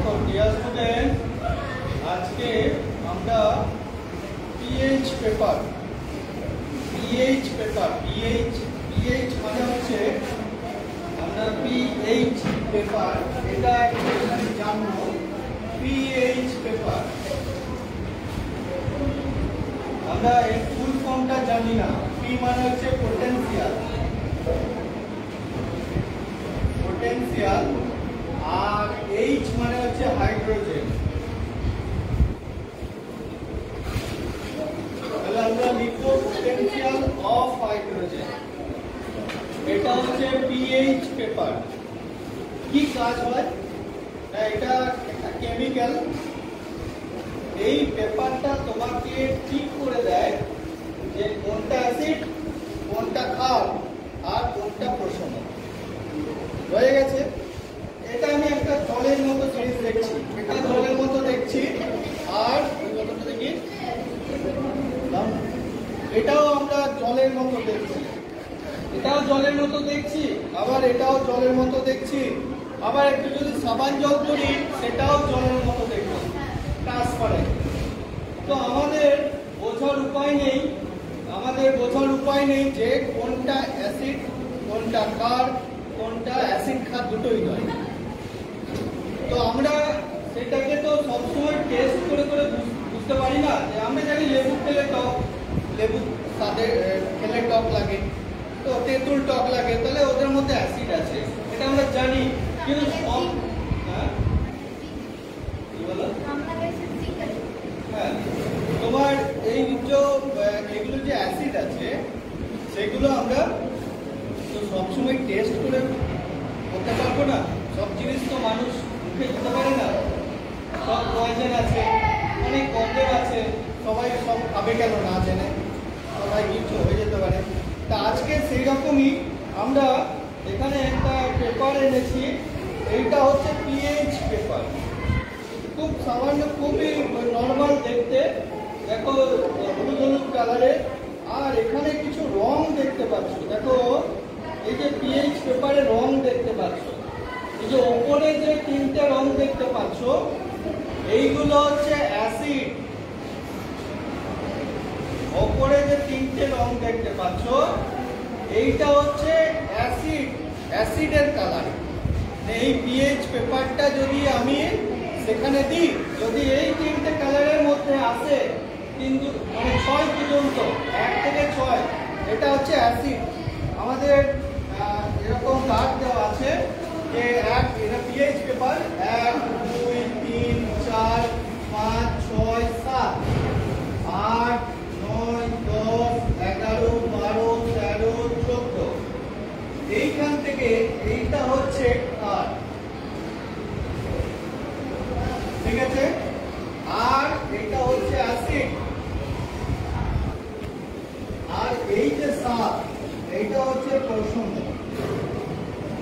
দেখো dear student, আজকে আমরা পিএইচ পেপার পিএইচ মানে হচ্ছে আমরা পিএইচ পেপার, এটা এখানে জানবো। পিএইচ পেপার আমরা এর ফুল ফর্মটা জানি না। পি মানে হচ্ছে পোটেনশিয়াল আর এইচ মানে হচ্ছে হাইড্রোজেন। তাহলে আমরা লিখব পোটেনশিয়াল অফ হাইড্রোজেন। এটা হচ্ছে পিএইচ পেপার। কি কাজ হয়? এটা একটা কেমিক্যাল। এই পেপারটা তোমাকে ঠিক করে দেয় যে কোনটা অ্যাসিড, কোনটা ক্ষার আর কোনটা প্রশমন। হয়ে গেছে। এটা আমি একটা জলের মতো জিনিস দেখছি, এটা জলের মতো দেখছি। আর এটাও আমরা জলের মতো দেখছি, এটাও জলের মতো দেখছি, আবার এটাও জলের মতো দেখছি। আবার একটু যদি সাবান জল করি সেটাও জলের মতো দেখছি, ট্রান্সপারেন্ট। তো আমাদের বোঝার উপায় নেই যে কোনটা অ্যাসিড, কোনটা ক্ষার, কোনটা অ্যাসিড ক্ষার দুটোই নয়। তো আমরা সেটাকে তো সবসময় টেস্ট করে বুঝতে পারি না। যে আমরা জানি লেবু খেলে টক, লেবু সাথে খেলে টক লাগে, তো তেঁতুল টক লাগে, তাহলে ওদের মধ্যে অ্যাসিড আছে, এটা আমরা জানি। কিন্তু সব তোমার এইগুলো যে অ্যাসিড আছে সেগুলো আমরা তো সবসময় টেস্ট করে করতে পারবো না। সব জিনিস তো মানুষ মুখে দিতে পারে না। সব পয়জন আছে, অনেক গন্ধের আছে, সবাই সব খাবে কেন না জেনে, সবাই কিছু হয়ে যেতে পারে। তা আজকে সেই রকমই আমরা এখানে একটা পেপার এনেছি। এইটা হচ্ছে পিএইচ পেপার। খুব সামান্য, খুবই নর্মাল দেখতে। দেখো হলুদ হলুদ কালারের। আর এখানে কিছু রং দেখতে পাচ্ছ। দেখো এই যে পিএইচ পেপারে রং দেখতে পাচ্ছ, এই যে ওপরে যে তিনটে রং দেখতে পাচ্ছ এইগুলো হচ্ছে অ্যাসিড। ওপরে যে তিনটে রং দেখতে পাচ্ছ এইটা হচ্ছে অ্যাসিড, অ্যাসিডের কালার। এই পিএইচ পেপারটা যদি আমি সেখানে দিই, যদি এই তিনটে কালারের মধ্যে আসে, কিন্তু মানে 6 পর্যন্ত, 1 থেকে 6, এটা হচ্ছে অ্যাসিড। আমাদের এরকম দাগ দেওয়া আছে যে এটা পিএইচ পেপার 1, 2, 3, 4, 5, 6, 7, 8, 9, 10, 11, 12, 13, 14। এইখান থেকে এইটা হচ্ছে ক্ষার, ঠিক আছে? আর এটা হচ্ছে অ্যাসিড। আর এই যে 7, এইটা হচ্ছে প্রশমন।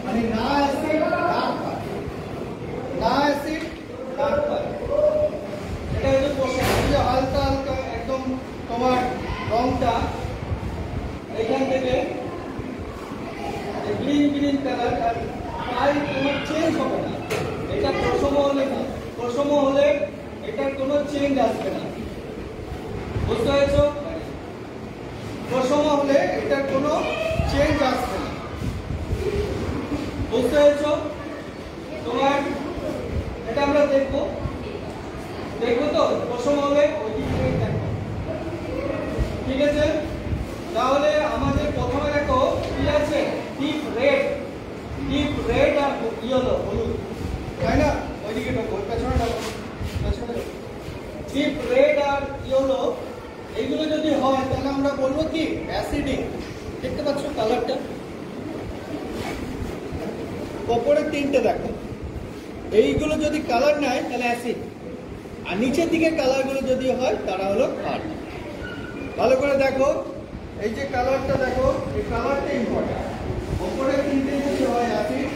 মানে না অ্যাসিড না ক্ষার, না অ্যাসিড না ক্ষার। এটা হচ্ছে প্রশমন। যে হালকা হালকা একদম তোমার রংটা এখান থেকে গ্রিন কালার, আর প্রায় কোনো চেঞ্জ হবে না। এটা প্রশম হলে এটার কোনো চেঞ্জ আসবে না। বুঝতে পেরেছ? প্রশম হলে এটার কোনো চেঞ্জ আসবে না। বুঝতে পেরেছ? তোমার এটা আমরা দেখবো তো প্রশম হলে ওই দিকে দেখো, ঠিক আছে? তাহলে আমাদের প্রথমে দেখো কি আছে, ডিপ রেড আর ইয়েলো, হলুদ, তাই না? ওইদিকে দেখো, পেছনে দেখো, ডিপ রেড আর ইয়েলো এইগুলো যদি হয় তাহলে আমরা বলবো কি অ্যাসিডিক। দেখতে পাচ্ছ কালারটা? উপরে তিনটে দেখো, এইগুলো যদি কালার নেয় তাহলে অ্যাসিড, আর নিচের দিকে কালারগুলো যদি হয় তারা হলো ক্ষার। ভালো করে দেখো, এই যে কালারটা দেখো, এই কালারটা ইম্পর্টেন্ট। উপরে তিনটে যদি হয় অ্যাসিড,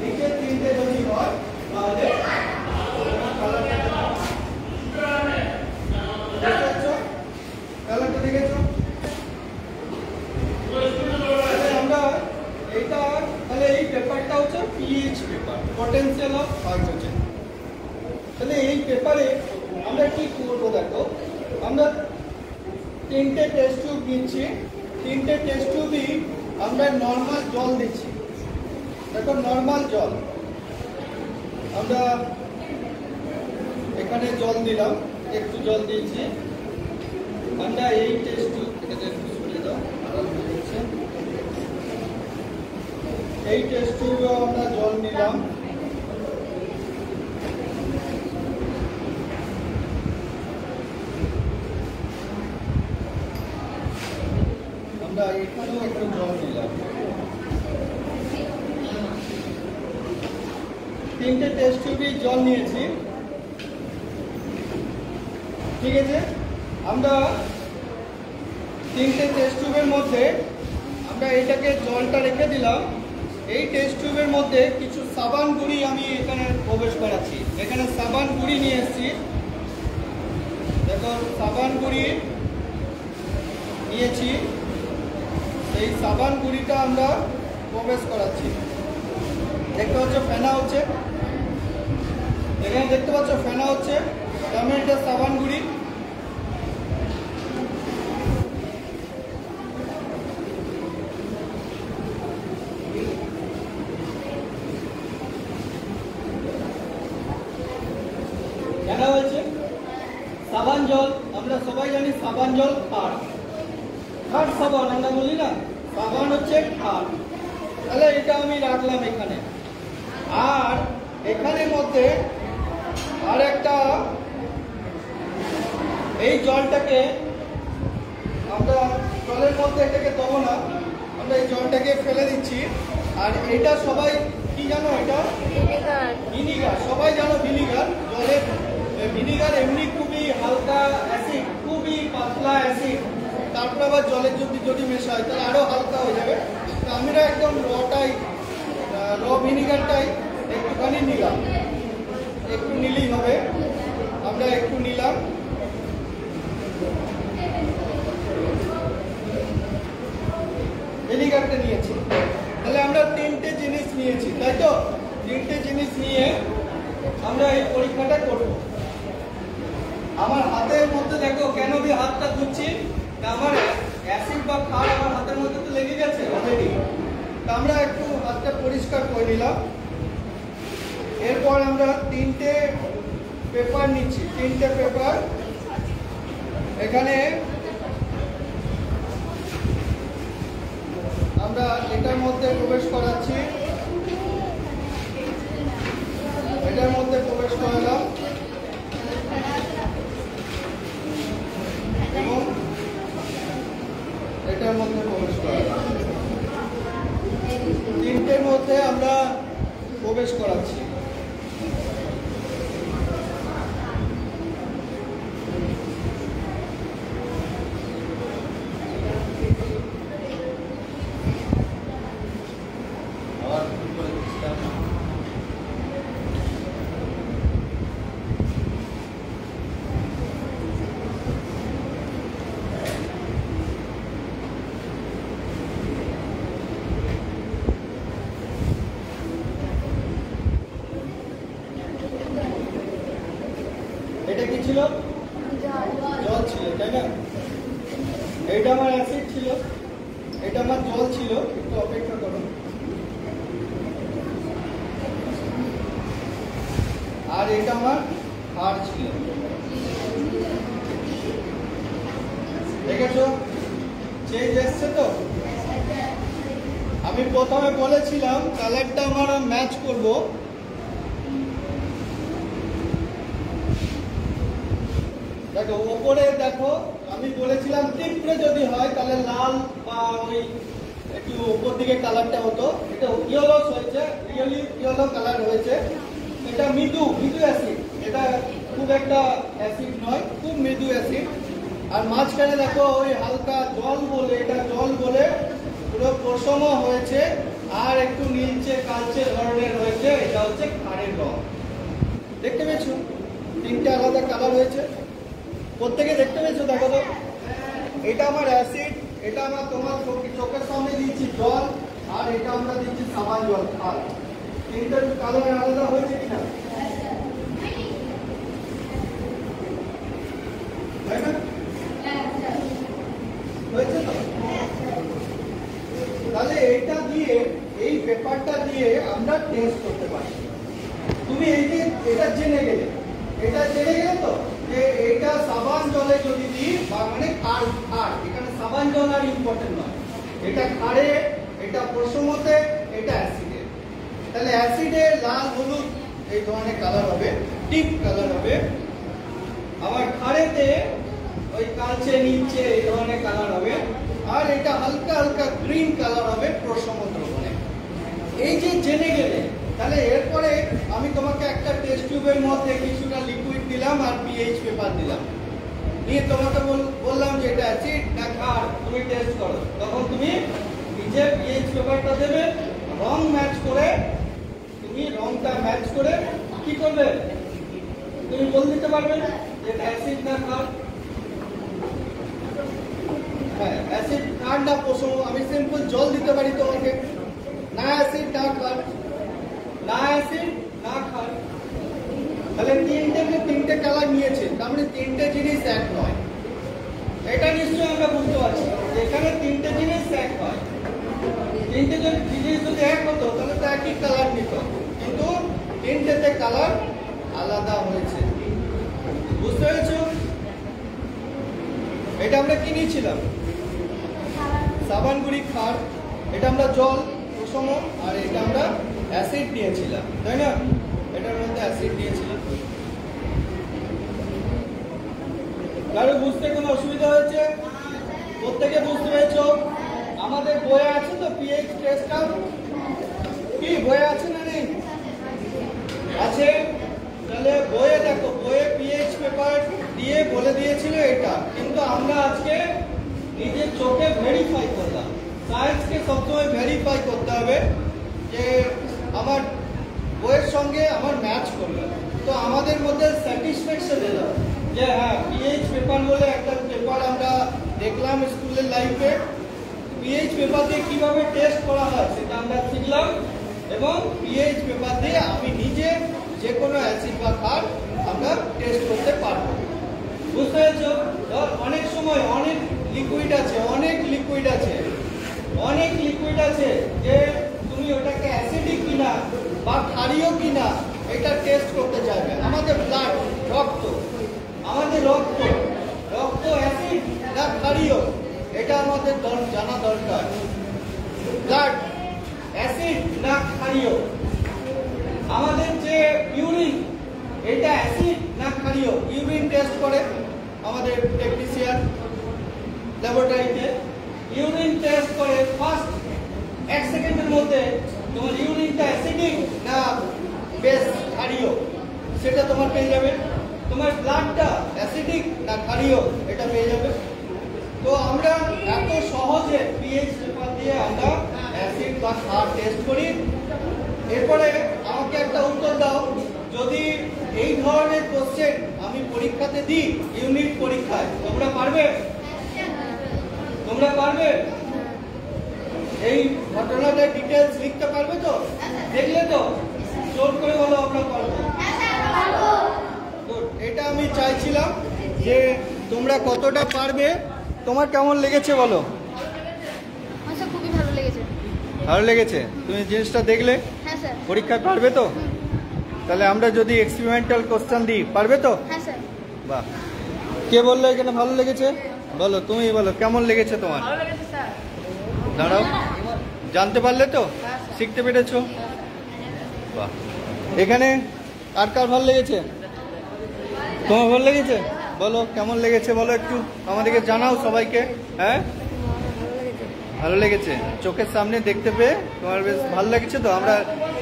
নিচের তিনটে যদি হয় তাহলে কালারটা দেখেছো? আমরা এইটা তাহলে এই পেপারটা হচ্ছে pH paper, potential of hydrogen. তাহলে এই পেপারে আমরা কি করবো দেখো, আমরা 3টে টেস্ট টিউব নিচ্ছি, 3টে টেস্ট টিউবই আমরা নর্মাল জল দিচ্ছি। দেখো নর্মাল জল, আমরা এখানে জল দিলাম, একটু জল দিয়েছি। আমরা এই টেস্ট টিউব এই টেস্ট টিউবে আমরা জল নিলাম, আমরা এখানেও একটু জল নিলাম। 3টে টেস্ট টিউবে জল নিয়েছি, ঠিক আছে। আমরা 3টে টেস্ট টিউবের মধ্যে আমরা এটাকে জলটা রেখে দিলাম। এই টেস্ট টিউবের মধ্যে কিছু সাবান গুঁড়ি আমি এখানে প্রবেশ করাচ্ছি। এখানে সাবান গুঁড়ি নিয়ে এসেছি, দেখো সাবান গুঁড়ি নিয়েছি। এই সাবান গুঁড়িটা আমরা প্রবেশ করাচ্ছি। দেখতে পাচ্ছ ফেনা হচ্ছে, এখানে দেখতে পাচ্ছ ফেনা হচ্ছে, তার মানে এটা সাবান গুঁড়ি। জানা হয়েছে সাবান জল, আমরা সবাই জানি সাবান জল খার, খার সাবান আমরা বলি না, সাবান হচ্ছে খার। তাহলে এটা আমি রাখলাম এখানে। আর এখানের মধ্যে আর একটা, এই জলটাকে আমরা জলের মধ্যে এটাকে দেবো না, আমরা এই জলটাকে ফেলে দিচ্ছি। আর এটা সবাই কি জানো, এটা ভিনিগার, সবাই জানো ভিনিগার। জলের ভিনিগার এমনি খুবই হালকা অ্যাসিড, খুবই পাতলা অ্যাসিড, তারপর আবার জলের যদি মেশা হয় তাহলে আরও হালকা হয়ে যাবে। তো আমরা একদম র ভিনিগারটাই একটুখানি নিলাম, একটু নিলেই হবে, আমরা একটু নিলাম। ভিনিগারটা নিয়েছি, তাহলে আমরা 3টে জিনিস নিয়েছি, তাই তো? 3টে জিনিস নিয়ে আমরা এই পরীক্ষাটা করব। আমার হাতের মধ্যে দেখো, কেন আমি হাতটা ধুচ্ছি, আমার অ্যাসিড বা ক্ষার আমার হাতের মধ্যে তো লেগে গেছে অলরেডি। তা আমরা একটু হাতটা পরিষ্কার করে নিলাম। এরপর আমরা 3টে পেপার নিচ্ছি, 3টে পেপার এখানে আমরা এটার মধ্যে প্রবেশ করাচ্ছি, এটার মধ্যে প্রবেশ করালাম এবং এটার মধ্যে প্রবেশ করালাম। 3টের মধ্যে আমরা প্রবেশ করাচ্ছি। এটা কি ছিল? জল ছিল, তাই না? এটা আমার অ্যাসিড ছিল, এটা আমার জল ছিল। একটু অপেক্ষা করো। আর এটা আমার ক্ষার ছিল। দেখেছো চেঞ্জ এসছে তো? আমি প্রথমে বলেছিলাম কালারটা আমরা ম্যাচ করব। দেখো ওপরে দেখো, আমি বলেছিলাম তীব্র যদি হয় তাহলে লাল বা ওই একটু উপর দিকে কালারটা হতো। এটা ইয়েলো হয়েছে, রিয়েলি ইয়েলো কালার হয়েছে। এটা মৃদু অ্যাসিড, এটা খুব একটা অ্যাসিড নয়, খুব মৃদু অ্যাসিড। আর মাঝখানে দেখো ওই হালকা জল বলে, এটা জল বলে পুরো প্রশম হয়েছে আর একটু নীলচে কালচে ধরনের হয়েছে, এটা হচ্ছে ক্ষারের রং। দেখতে পেয়েছো 3টে আলাদা কালার হয়েছে, প্রত্যেকে দেখতে পেয়েছো? দেখো তো, এটা আমার অ্যাসিড, এটা আমার তোমার চোখের সামনে দিচ্ছি জল, আর এটা আমরা দিচ্ছি সাবান জল, ক্ষার। 3টা কালার আলাদা হয়েছে কিনা? তুমি এই যে এটা জেনে গেলে তো যে এটা সাবান জলে যদি দিই মানে খার এখানে সাবান জল আর ইম্পর্টেন্ট নয়, এটা খারে, এটা প্রশমতে, এটা অ্যাসিডে। তাহলে অ্যাসিডে লাল হলুদ এই ধরনের কালার হবে, ডিপ কালার হবে। আবার খারেতে ওই কালচে নীলচে এই ধরনের কালার হবে। আর এটা হালকা হালকা গ্রিন কালার হবে প্রশম দ্রবণে। এই যে জেনে গেলে, তাহলে এরপরে আমি তোমাকে একটা টেস্ট টিউবের মধ্যে কিছুটা লিকুইড দিলাম আর পিএইচ পেপার দিলাম, নিয়ে তোমাকে বললাম যে এটা অ্যাসিড না ক্ষার, তুমি টেস্ট করো। তখন তুমি নিজে পিএইচ পেপারটা দেবে, রং ম্যাচ করে, তুমি রংটা ম্যাচ করে কি করবে, তুমি বলে দিতে পারবে যে এটা অ্যাসিড না ক্ষার। হ্যাঁ, অ্যাসিড ক্ষার না প্রশম। আমি সিম্পল জল দিতে পারি তোমাকে, না অ্যাসিড না ক্ষার, না অ্যাসিড না ক্ষার। তাহলে তিনটে কালার নিয়েছে, তার মানে তিনটে জিনিস এক নয়। এটা নিশ্চয়ই আমরা বুঝতে পারছি এখানে তিনটে জিনিস এক হয়। তিনটে জিনিস যদি এক হতো তাহলে তো একই কালার নিত, কিন্তু তিনটেতে কালার আলাদা হয়েছে। বুঝতে পেরেছো? এটা আমরা কি নিয়েছিলাম? সাবান গুঁড়ি ক্ষার, এটা আমরা জল প্রশম, আর এটা আমরা অ্যাসিড নিয়েছিলাম, তাই না? এটার মধ্যে অ্যাসিড নিয়েছিলাম। কারো বুঝতে কোনো অসুবিধা হয়েছে? প্রত্যেকে বুঝতে পেরেছো? আমাদের বইয়ে আছে তো পিএইচ টেস্টটা? কি বইয়ে আছে না নেই? আছে। তাহলে বইয়ে দেখো, বইয়ে পিএইচ পেপার দিয়ে বলে দিয়েছিল এটা, কিন্তু আমরা আজকে নিজের চোখে ভেরিফাই করলাম। সায়েন্সকে সবসময় ভেরিফাই করতে হবে যে আমার বইয়ের সঙ্গে আমার ম্যাচ করবে। তো আমাদের মধ্যে স্যাটিসফ্যাকশন এলো যে হ্যাঁ, পিএইচ পেপার বলে একটা পেপার আমরা দেখলাম স্কুলের লাইফে। পিএইচ পেপার দিয়ে কিভাবে টেস্ট করা হয় সেটা আমরা শিখলাম, এবং পিএইচ পেপার দিয়ে আমি নিজে যে কোনো অ্যাসিড বা ক্ষার আমরা টেস্ট করতে পারবো। বুঝতে পেরেছো? অনেক সময় অনেক লিকুইড আছে যে তুমি ওটাকে অ্যাসিডিক কিনা বা ক্ষারীয় কিনা এটা টেস্ট করতে চাইবে। আমাদের ব্লাড, রক্ত অ্যাসিড না ক্ষারীয় এটা আমাদের জানা দরকার। ব্লাড অ্যাসিড না ক্ষারীয়। আমাদের যে ইউরিন, এটা অ্যাসিড না ক্ষারীয়, ইউরিন টেস্ট করে আমাদের টেকনিশিয়ান ল্যাবরেটরিতে। ইউরিন টেস্ট করে ফার্স্ট 1 সেকেন্ডের মধ্যে তোমার ইউরিনটা অ্যাসিডিক না বেশ ক্ষারীয় সেটা তোমার পেয়ে যাবে। তোমার ব্লাডটা অ্যাসিডিক না ক্ষারীয় এটা পেয়ে যাবে। তো আমরা এত সহজে পিএইচ পেপার দিয়ে আমরা অ্যাসিড বা ক্ষার টেস্ট করি। এরপরে আমাকে একটা উত্তর দাও, যদি এই ধরনের কোশ্চেন আমি পরীক্ষাতে দিই, ইউনিট পরীক্ষায়, তোমরা পারবে? এই ঘটনাটার ডিটেলস লিখতে পারবে তো? দেখলে তো? জোর করে বলো আমরা পারবো। এটা আমি চাইছিলাম যে তোমরা কতটা পারবে। তোমার কেমন লেগেছে বলো? খুবই ভালো লেগেছে। ভালো লেগেছে? তুমি জিনিসটা দেখলে? হ্যাঁ স্যার। পরীক্ষায় পারবে তো? তাহলে আমরা যদি এক্সপেরিমেন্টাল কোশ্চেন দিই, পারবে তো? হ্যাঁ স্যার। বাহ। কে বললো এখানে ভালো লেগেছে? বলো, তুমি বলো কেমন লেগেছে তোমার? ভালো লেগেছে স্যার। দাঁড়াও, জানতে পারলে তো? শিখতে পেরেছো? বাহ। এখানে আর কার ভালো লেগেছে? তোমার ভালো লেগেছে? বলো কেমন লেগেছে, বলো একটু আমাদেরকে জানাও সবাইকে। হ্যাঁ, ভালো লেগেছে। চোখের সামনে দেখতে পেয়ে তোমার বেশ ভালো লেগেছে তো? আমরা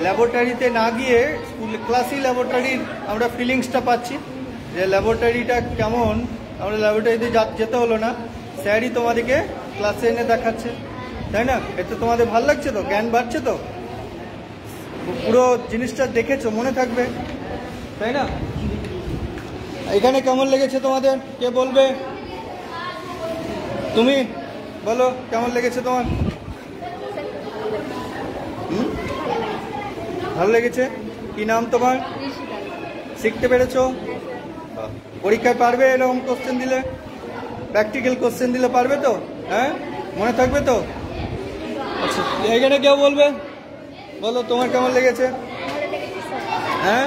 ল্যাবরেটরিতে না গিয়ে স্কুল ক্লাসি ল্যাবরেটরির আমরা ফিলিংসটা পাচ্ছি যে ল্যাবরেটরিটা কেমন। আমরা ল্যাবরেটরিতে যেতে হলো না, স্যারই তোমাদেরকে ক্লাসে এনে দেখাচ্ছে, তাই না? এতে তোমাদের ভালো লাগছে তো? জ্ঞান বাড়ছে তো? পুরো জিনিসটা দেখেছো, মনে থাকবে, তাই না? এখানে কেমন লেগেছে তোমাদের? কে বলবে? তুমি বলো কেমন লেগেছে তোমার? ভালো লেগেছে। কি নাম তোমার? শিখতে পেরেছো? পরীক্ষায় পারবে এরকম কোশ্চেন দিলে? প্র্যাকটিক্যাল কোশ্চেন দিলে পারবে তো? হ্যাঁ, মনে থাকবে তো? আচ্ছা, এখানে কেউ বলবে? বলো তোমার কেমন লেগেছে? হ্যাঁ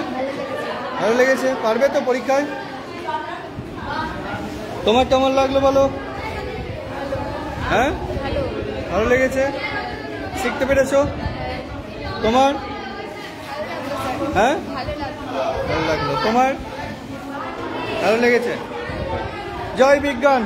ভালো লেগেছে, পারবে তো পরীক্ষায়? তোমার কেমন লাগলো বলো? হ্যাঁ ভালো লেগেছে, শিখতে পেরেছো? তোমার? হ্যাঁ ভালো লাগলো, তোমার? ভালো লেগেছে। জয় বিজ্ঞান।